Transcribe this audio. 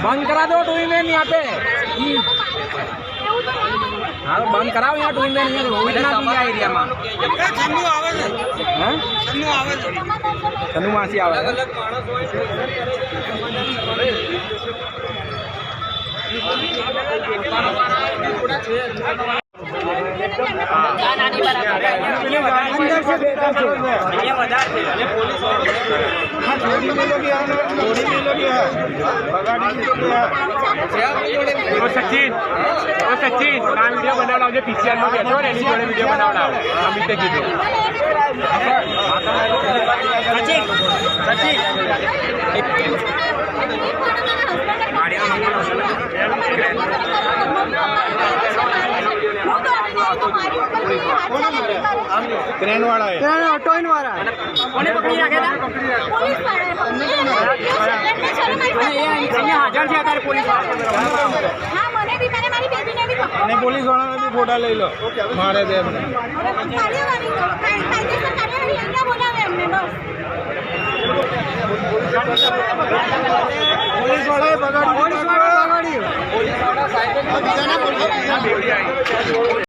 बंद करा दो टू मैन यहाँ पे। हाँ बंद कराओ यहाँ टू मैन एरिया में। मासी आवे सचिन वीडियो बनावड़ा पीसीआर में बैठो ने जोड़े वीडियो बनावड़ा अमित कीधु सचिन क्रेन वाला है, क्रेन ऑटो इन वाला कोने पकड़ी रखे था पुलिस वाला हाजर છે અત્યારે पुलिस वाला। हां મને भी मैंने मारी बेबी ने भी पकड़ो ने पुलिस वाला ने भी फोटो ले लो मारे दे हमने कार्यवाही तो कायदेसर कार्यवाही અહીંયા બોલાવે અમને બસ पुलिस वाले बगाड़ी पुलिस वाला साइड में બીજાને બોલાવે